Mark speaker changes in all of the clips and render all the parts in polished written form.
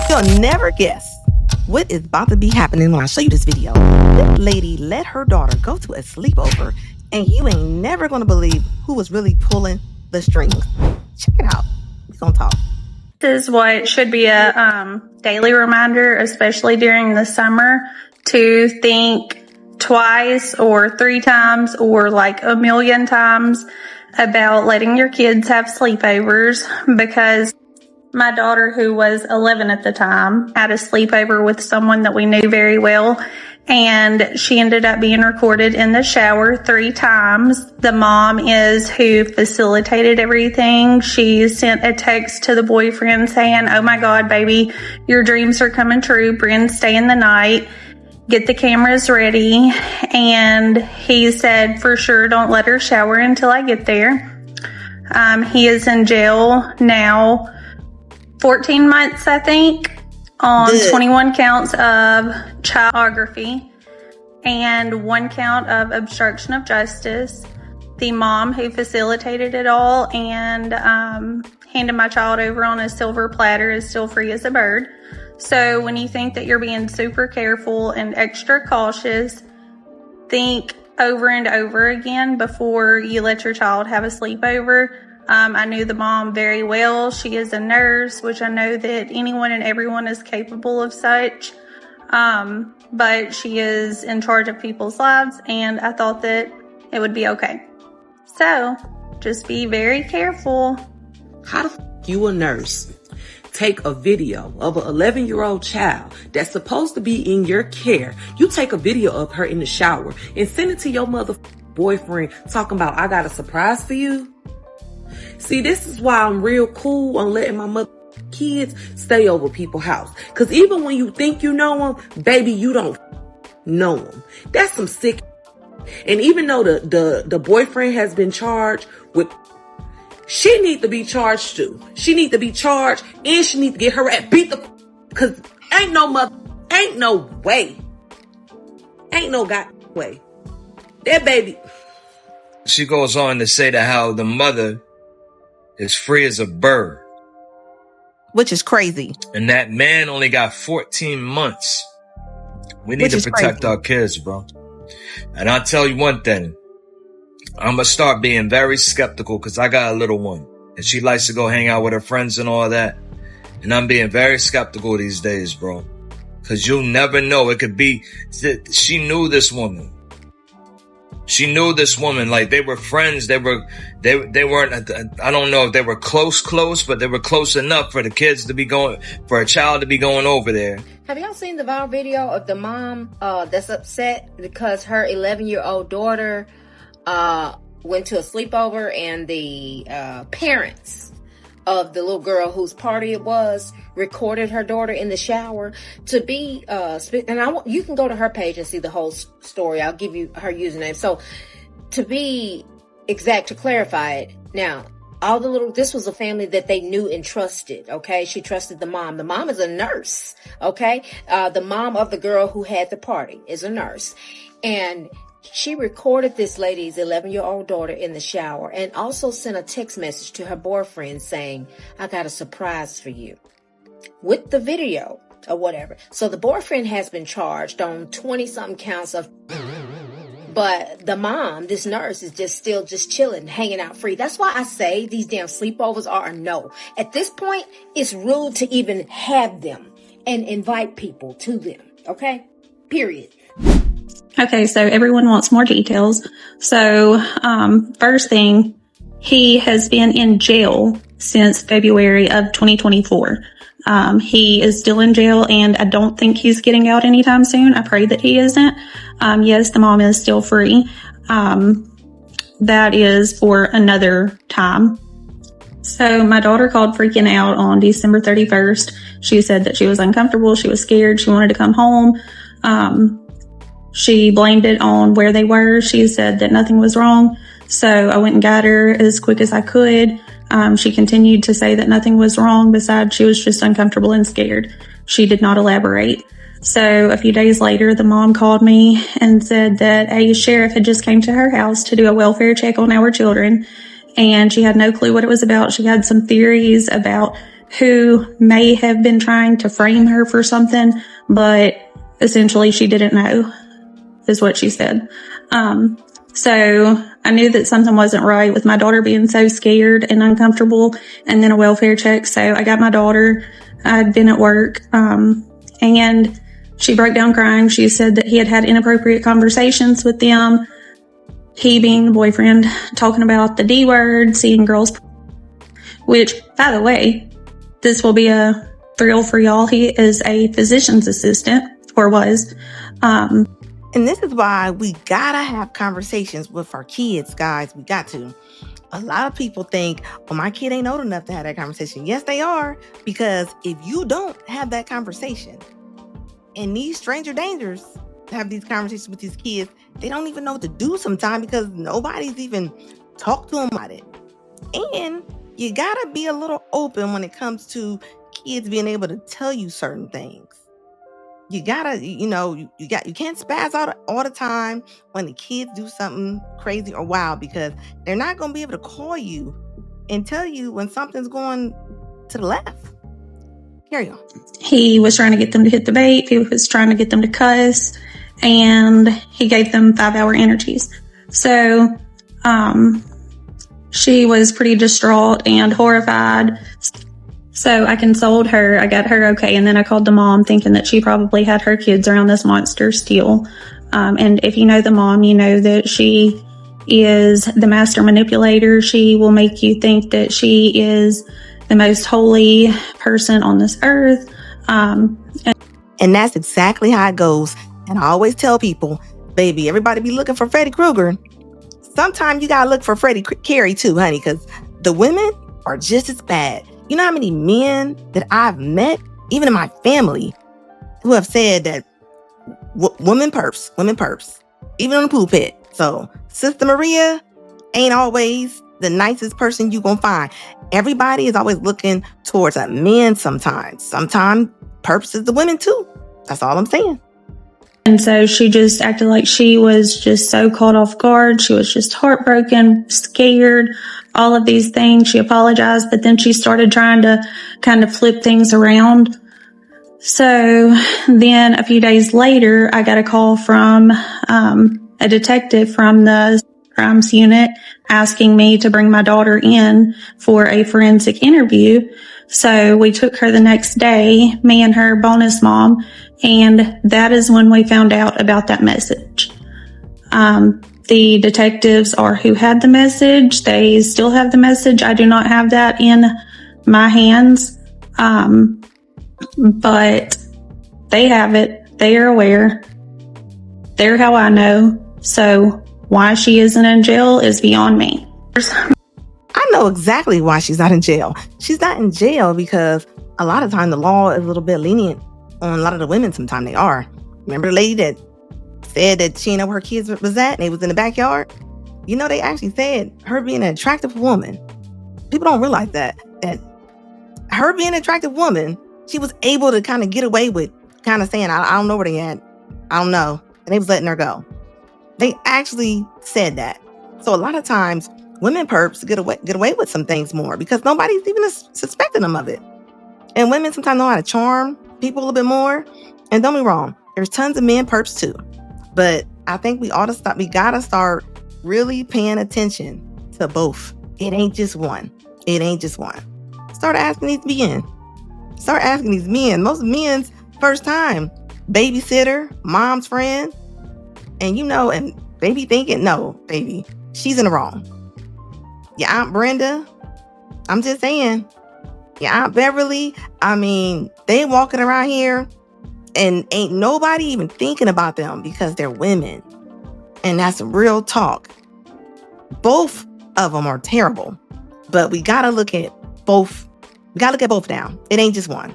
Speaker 1: You'll never guess what is about to be happening when I show you this video. This lady let her daughter go to a sleepover, and you ain't never gonna believe who was really pulling the strings. Check it out. We're gonna talk.
Speaker 2: This is what should be a daily reminder, especially during the summer, to think twice or 3 times or like a million times about letting your kids have sleepovers, because my daughter, who was 11 at the time, had a sleepover with someone that we knew very well, and she ended up being recorded in the shower 3 times. The mom is who facilitated everything. She sent a text to the boyfriend saying, "Oh my God, baby, your dreams are coming true. Bryn, stay in the night. Get the cameras ready." And he said, "For sure, don't let her shower until I get there." He is in jail now, 14 months, I think, on 21 counts of child pornography and 1 count of obstruction of justice. The mom who facilitated it all and handed my child over on a silver platter is still free as a bird. So when you think that you're being super careful and extra cautious, think over and over again before you let your child have a sleepover. I knew the mom very well. She is a nurse, which I know that anyone and everyone is capable of such. But she is in charge of people's lives, and I thought that it would be okay. So just be very careful.
Speaker 3: How the you a nurse take a video of an 11-year-old child that's supposed to be in your care? You take a video of her in the shower and send it to your mother boyfriend talking about, "I got a surprise for you." See, this is why I'm real cool on letting my mother kids stay over people's house. Because even when you think you know them, baby, you don't know them. That's some sick. And even though the boyfriend has been charged with, she need to be charged too. She need to be charged, and she need to get her ass beat the, because ain't no way. Ain't no god way. That baby.
Speaker 4: She goes on to say that how the mother is free as a bird.
Speaker 1: Which is crazy.
Speaker 4: And that man only got 14 months. We need to protect our kids, bro. And I'll tell you one thing. I'm going to start being very skeptical because I got a little one. And she likes to go hang out with her friends and all that. And I'm being very skeptical these days, bro. Because you'll never know. It could be that she knew this woman. She knew this woman, like they were friends. They weren't, I don't know if they were close, but they were close enough for the kids to be going, for a child to be going over there.
Speaker 5: Have y'all seen the viral video of the mom that's upset because her 11-year-old daughter went to a sleepover, and the parents of the little girl whose party it was recorded her daughter in the shower? To be and you can go to her page and see the whole story. I'll give you her username. So to be exact, to clarify it, now this was a family that they knew and trusted. Okay, she trusted the mom. The mom is a nurse. Okay, the mom of the girl who had the party is a nurse, and she recorded this lady's 11-year-old daughter in the shower, and also sent a text message to her boyfriend saying, "I got a surprise for you," with the video or whatever. So the boyfriend has been charged on 20-something counts of, but the mom, this nurse, is still chilling, hanging out free. That's why I say these damn sleepovers are a no. At this point, it's rude to even have them and invite people to them. Okay? Period.
Speaker 2: Okay, so everyone wants more details. So, first thing, he has been in jail since February of 2024. He is still in jail, and I don't think he's getting out anytime soon. I pray that he isn't. Yes, the mom is still free. That is for another time. So my daughter called freaking out on December 31st. She said that she was uncomfortable. She was scared. She wanted to come home. She blamed it on where they were. She said that nothing was wrong. So I went and got her as quick as I could. She continued to say that nothing was wrong besides she was just uncomfortable and scared. She did not elaborate. So a few days later, the mom called me and said that a sheriff had just came to her house to do a welfare check on our children, and she had no clue what it was about. She had some theories about who may have been trying to frame her for something, but essentially she didn't know, is what she said. So I knew that something wasn't right with my daughter being so scared and uncomfortable, and then a welfare check. So I got my daughter. I'd been at work, and she broke down crying. She said that he had had inappropriate conversations with them. He being the boyfriend, talking about the D word, seeing girls, which, by the way, this will be a thrill for y'all. He is a physician's assistant, or was.
Speaker 1: And this is why we gotta have conversations with our kids, guys. We got to. A lot of people think, well, my kid ain't old enough to have that conversation. Yes, they are. Because if you don't have that conversation, and these stranger dangers have these conversations with these kids, they don't even know what to do sometimes because nobody's even talked to them about it. And you gotta be a little open when it comes to kids being able to tell you certain things. You gotta, you can't spaz out all the time when the kids do something crazy or wild, because they're not gonna be able to call you and tell you when something's going to the left. Carry on.
Speaker 2: He was trying to get them to hit the vape. He was trying to get them to cuss, and he gave them 5-hour energies. So, she was pretty distraught and horrified. So I consoled her. I got her okay. And then I called the mom thinking that she probably had her kids around this monster still. And if you know the mom, you know that she is the master manipulator. She will make you think that she is the most holy person on this earth.
Speaker 1: And that's exactly how it goes. And I always tell people, baby, everybody be looking for Freddy Krueger. Sometimes you gotta look for Freddie Carey too, honey, because the women are just as bad. You know how many men that I've met, even in my family, who have said that women perps, even on the pulpit. So Sister Maria ain't always the nicest person you gonna find. Everybody is always looking towards a man sometimes. Sometimes perps is the women too. That's all I'm saying.
Speaker 2: And so she just acted like she was just so caught off guard. She was just heartbroken, scared, all of these things. She apologized, but then she started trying to kind of flip things around. So then a few days later, I got a call from a detective from the crimes unit asking me to bring my daughter in for a forensic interview. So we took her the next day, me and her bonus mom, and that is when we found out about that message. The detectives are who had the message. They still have the message. I do not have that in my hands. But they have it. They are aware. They're how I know. So why she isn't in jail is beyond me.
Speaker 1: I know exactly why she's not in jail. She's not in jail because a lot of time the law is a little bit lenient on a lot of the women. Sometimes they are. Remember the lady that said that she didn't know where her kids was at and they was in the backyard? You know, they actually said her being an attractive woman. People don't realize that her being an attractive woman, she was able to kind of get away with kind of saying, I don't know where they at. I don't know. And they was letting her go. They actually said that. So a lot of times women perps get away with some things more because nobody's even suspecting them of it. And women sometimes know how to charm people a little bit more. And don't be wrong, there's tons of men perps too. But I think we gotta start really paying attention to both. It ain't just one. Start asking these men. Most men's first time. Babysitter, mom's friend. And and they be thinking, no, baby, she's in the wrong. Your Aunt Brenda, I'm just saying. Your Aunt Beverly, they walking around here and ain't nobody even thinking about them because they're women. And that's real talk. Both of them are terrible. But we gotta look at both. We gotta look at both now. It ain't just one.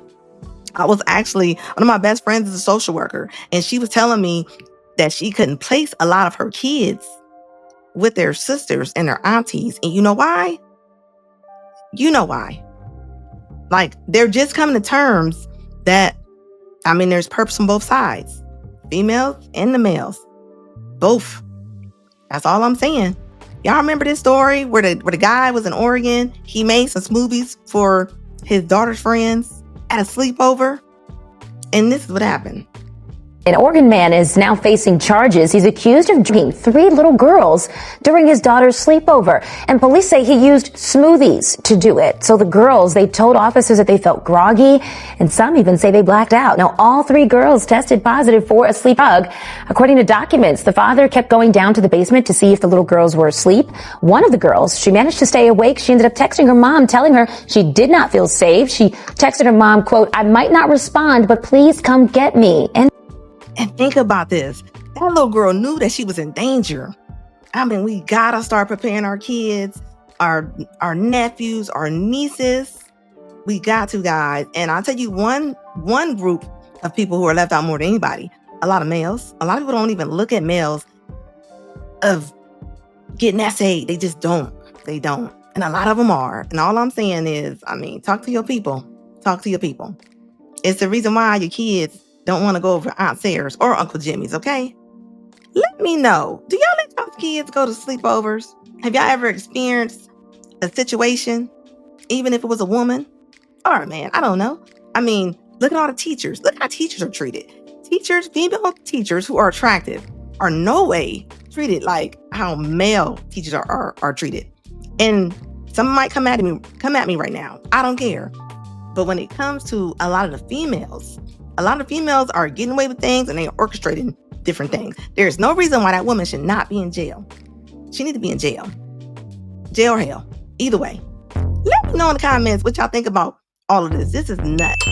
Speaker 1: I was actually, one of my best friends is a social worker, and she was telling me that she couldn't place a lot of her kids with their sisters and their aunties. And you know why? Like, they're just coming to terms that, there's perps on both sides. Females and the males. Both. That's all I'm saying. Y'all remember this story where the guy was in Oregon? He made some smoothies for his daughter's friends at a sleepover. And this is what happened.
Speaker 6: An Oregon man is now facing charges. He's accused of drinking 3 little girls during his daughter's sleepover. And police say he used smoothies to do it. So the girls, they told officers that they felt groggy, and some even say they blacked out. Now, all 3 girls tested positive for a sleep drug. According to documents, the father kept going down to the basement to see if the little girls were asleep. One of the girls, she managed to stay awake. She ended up texting her mom, telling her she did not feel safe. She texted her mom, quote, "I might not respond, but please come get me."
Speaker 1: And think about this. That little girl knew that she was in danger. I mean, we gotta start preparing our kids, our nephews, our nieces. We got to, guys. And I'll tell you one group of people who are left out more than anybody. A lot of males. A lot of people don't even look at males of getting SA. They just don't. They don't. And a lot of them are. And all I'm saying is, I mean, talk to your people. Talk to your people. It's the reason why your kids don't want to go over Aunt Sarah's or Uncle Jimmy's, okay? Let me know. Do y'all let y'all kids go to sleepovers? Have y'all ever experienced a situation, even if it was a woman? Or a man, I don't know. I mean, look at all the teachers. Look how teachers are treated. Teachers, female teachers who are attractive are no way treated like how male teachers are treated. And some might come at me right now. I don't care. But when it comes to a lot of the females are getting away with things and they are orchestrating different things. There's no reason why that woman should not be in jail. She need to be in jail. Jail or hell. Either way. Let me know in the comments what y'all think about all of this. This is nuts.